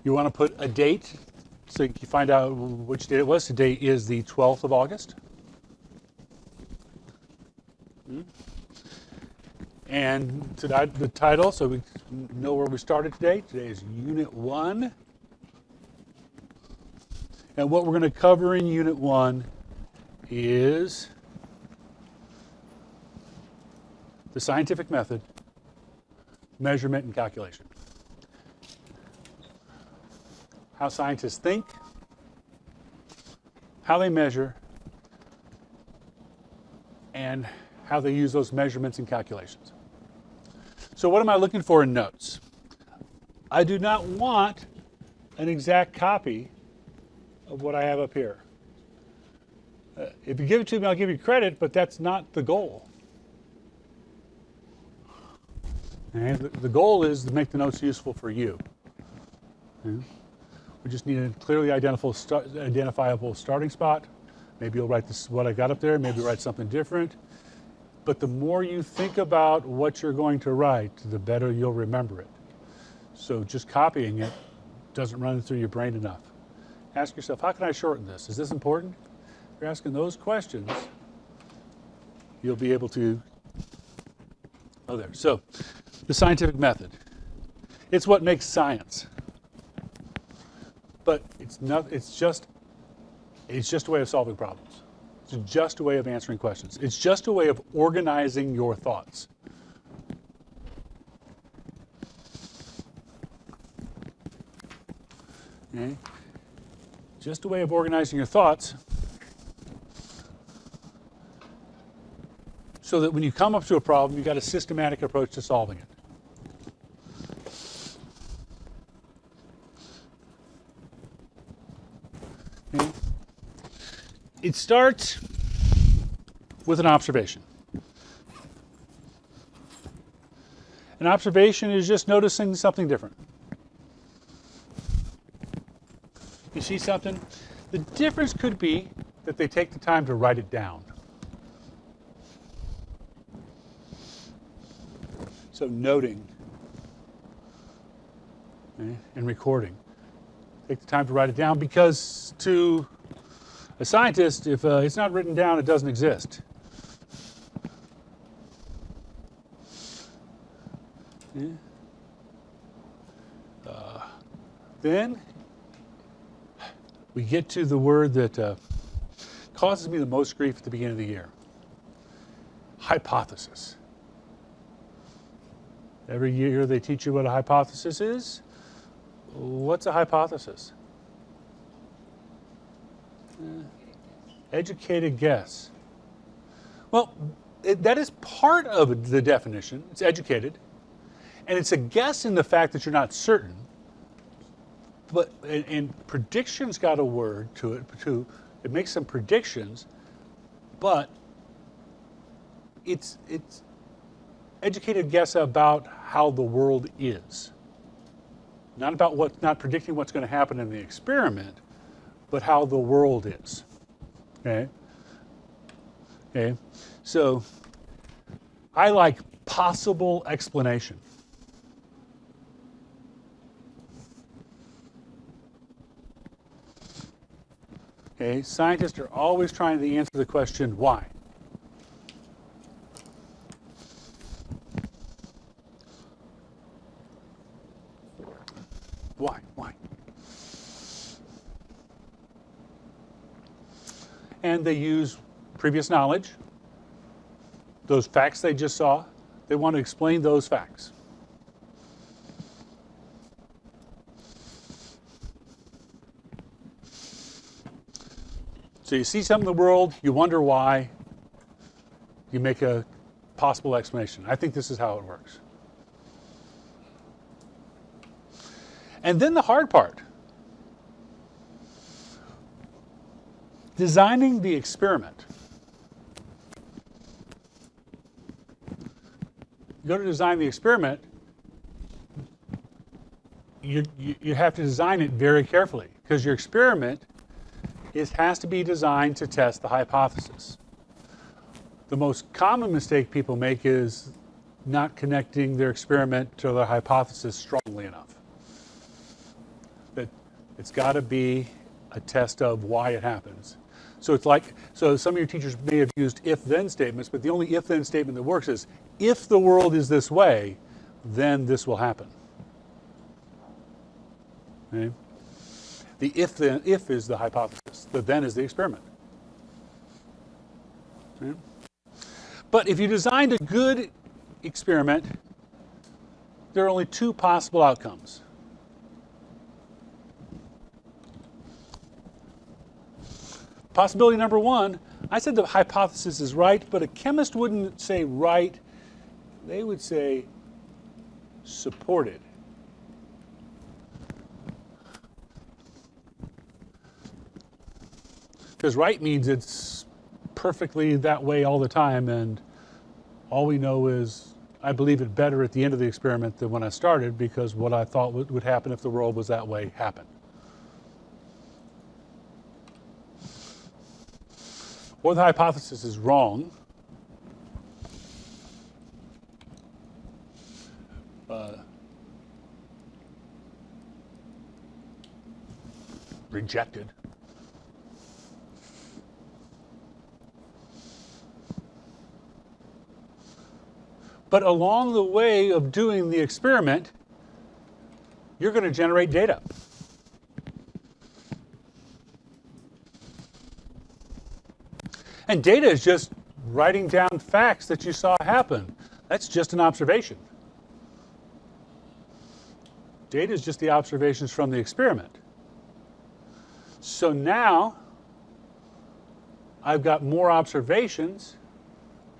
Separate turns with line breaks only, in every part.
You want to put a date so you can find out which date it was. Today is the 12th of August. And tonight, the title, so we know where we started today. Today is Unit 1. And what we're going to cover in Unit 1 is the scientific method, measurement, and calculation. How scientists think, how they measure, and how they use those measurements and calculations. So what am I looking for in notes? I do not want an exact copy of what I have up here. If you give it to me, I'll give you credit, but that's not the goal. Okay? The goal is to make the notes useful for you. Okay? We just need a clearly identifiable starting spot. Maybe you'll write this, what I got up there, maybe write something different. But the more you think about what you're going to write, the better you'll remember it. So just copying it doesn't run through your brain enough. Ask yourself, how can I shorten this? Is this important? If you're asking those questions, you'll be able to, oh there. So the scientific method. It's what makes science. But it's just a way of solving problems. It's just a way of answering questions. It's just a way of organizing your thoughts. Okay? Just a way of organizing your thoughts so that when you come up to a problem, you've got a systematic approach to solving it. Okay? It starts with an observation. An observation is just noticing something different. You see something? The difference could be that they take the time to write it down. So noting, okay, and recording. Take the time to write it down because to a scientist, if it's not written down, it doesn't exist. Yeah. Then we get to the word that causes me the most grief at the beginning of the year. Hypothesis. Every year they teach you what a hypothesis is. What's a hypothesis? Educated guess. Well, that is part of the definition. It's educated. And it's a guess in the fact that you're not certain. But and prediction's got a word to it too. It makes some predictions, but it's educated guess about how the world is. Not predicting what's going to happen in the experiment, but how the world is. Okay? Okay? So I like possible explanation. Okay? Scientists are always trying to answer the question, why? Why? Why? And they use previous knowledge, those facts they just saw. They want to explain those facts. So you see something in the world, you wonder why, you make a possible explanation. I think this is how it works. And then the hard part. Designing the experiment. You go to design the experiment, you have to design it very carefully because your experiment has to be designed to test the hypothesis. The most common mistake people make is not connecting their experiment to their hypothesis strongly enough. That it's got to be a test of why it happens. So it's like, so some of your teachers may have used if-then statements, but the only if-then statement that works is, if the world is this way, then this will happen. Okay? The if is the hypothesis. The then is the experiment. Okay? But if you designed a good experiment, there are only two possible outcomes. Possibility number one, I said the hypothesis is right, but a chemist wouldn't say right. They would say supported. Because right means it's perfectly that way all the time, and all we know is I believe it better at the end of the experiment than when I started, because what I thought would happen if the world was that way happened. Or the hypothesis is wrong. Rejected. But along the way of doing the experiment, you're going to generate data. And data is just writing down facts that you saw happen. That's just an observation. Data is just the observations from the experiment. So now I've got more observations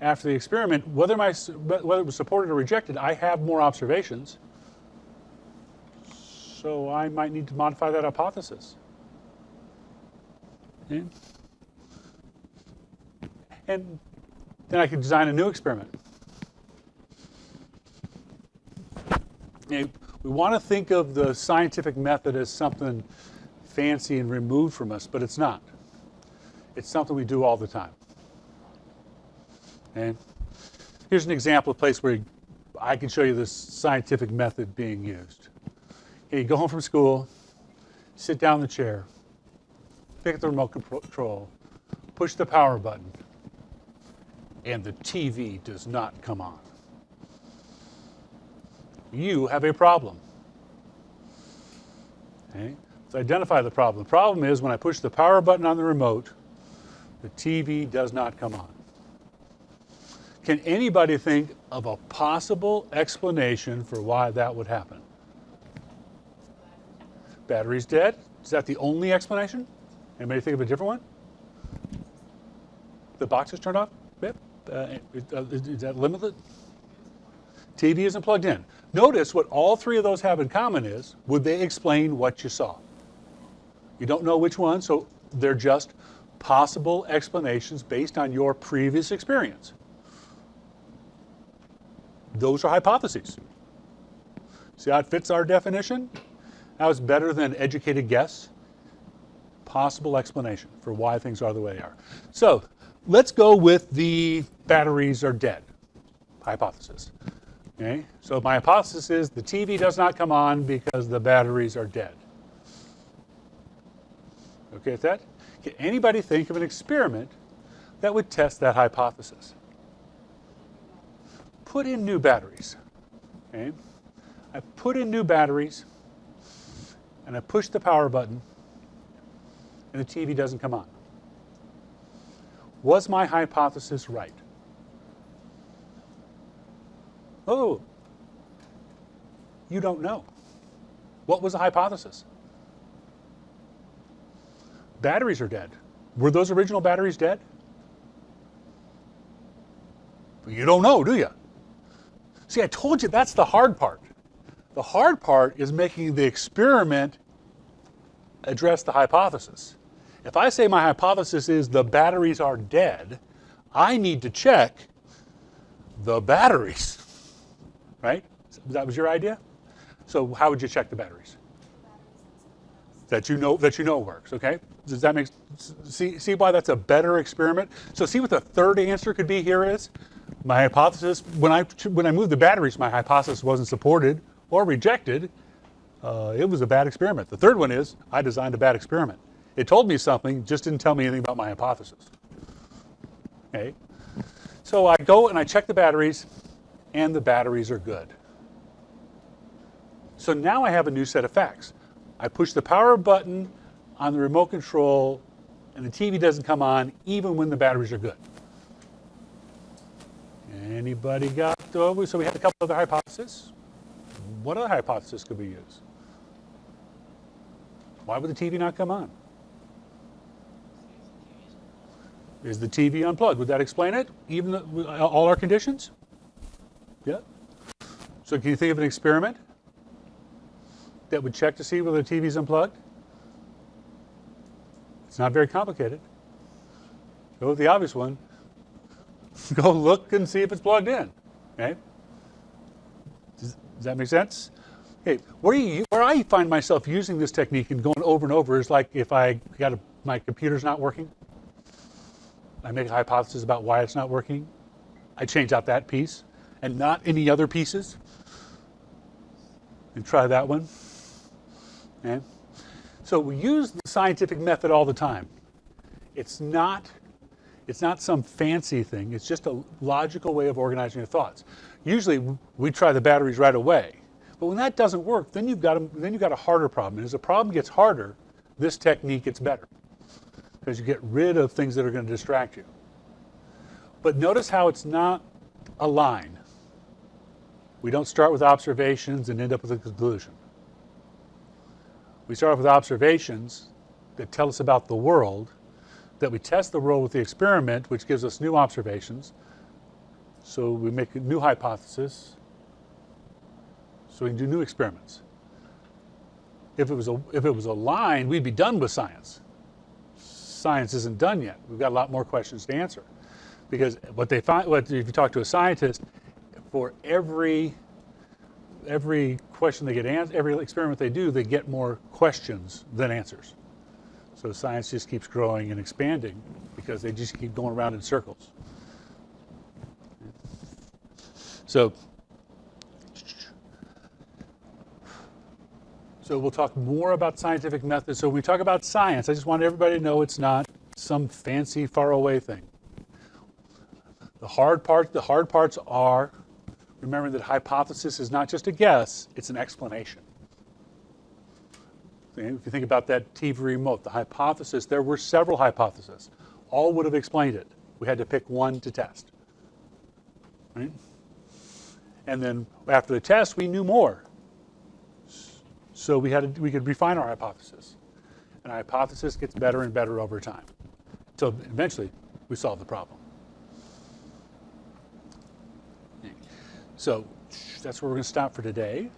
after the experiment. Whether it was supported or rejected, I have more observations. So I might need to modify that hypothesis. Okay? And then I could design a new experiment. We want to think of the scientific method as something fancy and removed from us, but it's not. It's something we do all the time. And here's an example of a place where I can show you this scientific method being used. Okay, you go home from school, sit down in the chair, pick up the remote control, push the power button, and the TV does not come on. You have a problem. Okay? So identify the problem. The problem is when I push the power button on the remote, the TV does not come on. Can anybody think of a possible explanation for why that would happen? Battery's dead? Is that the only explanation? Anybody think of a different one? The box is turned off? Yep. Is that limited? TV isn't plugged in. Notice what all three of those have in common is, would they explain what you saw? You don't know which one, so they're just possible explanations based on your previous experience. Those are hypotheses. See how it fits our definition? How it's better than educated guess? Possible explanation for why things are the way they are. So let's go with the batteries are dead hypothesis. Okay? So my hypothesis is the TV does not come on because the batteries are dead. Okay with that? Can anybody think of an experiment that would test that hypothesis? Put in new batteries. Okay? I put in new batteries and I push the power button and the TV doesn't come on. Was my hypothesis right? Oh, you don't know. What was the hypothesis? Batteries are dead. Were those original batteries dead? You don't know, do you? See, I told you that's the hard part. The hard part is making the experiment address the hypothesis. If I say my hypothesis is the batteries are dead, I need to check the batteries, right? That was your idea? So how would you check the batteries? That you know works, okay? Does that make, see why that's a better experiment? So see what the third answer could be here is? My hypothesis, when I moved the batteries, my hypothesis wasn't supported or rejected. It was a bad experiment. The third one is I designed a bad experiment. It told me something, just didn't tell me anything about my hypothesis. Okay? So I go and I check the batteries, and the batteries are good. So now I have a new set of facts. I push the power button on the remote control, and the TV doesn't come on even when the batteries are good. Anybody got those? So we had a couple other hypotheses. What other hypothesis could we use? Why would the TV not come on? Is the TV unplugged? Would that explain it? Even all our conditions? Yeah. So can you think of an experiment that would check to see whether the TV is unplugged? It's not very complicated. Go with the obvious one. Go look and see if it's plugged in. Okay? Does that make sense? Okay, where I find myself using this technique and going over and over is like if my computer's not working. I make a hypothesis about why it's not working. I change out that piece and not any other pieces. And try that one. Okay? So we use the scientific method all the time. It's not some fancy thing. It's just a logical way of organizing your thoughts. Usually we try the batteries right away. But when that doesn't work, then you've got a harder problem. And as the problem gets harder, this technique gets better. Because you get rid of things that are going to distract you. But notice how it's not a line. We don't start with observations and end up with a conclusion. We start off with observations that tell us about the world, that we test the world with the experiment, which gives us new observations. So we make a new hypothesis, so we can do new experiments. If it was a line, we'd be done with science. Science isn't done yet. We've got a lot more questions to answer. Because if you talk to a scientist, for every question they get answered, every experiment they do, they get more questions than answers. So science just keeps growing and expanding because they just keep going around in circles. So we'll talk more about scientific methods. So when we talk about science, I just want everybody to know it's not some fancy, faraway thing. The hard parts are remembering that hypothesis is not just a guess, it's an explanation. If you think about that TV remote, the hypothesis, there were several hypotheses. All would have explained it. We had to pick one to test. Right? And then after the test, we knew more. So we could refine our hypothesis. And our hypothesis gets better and better over time. Until eventually we solve the problem. So that's where we're going to stop for today.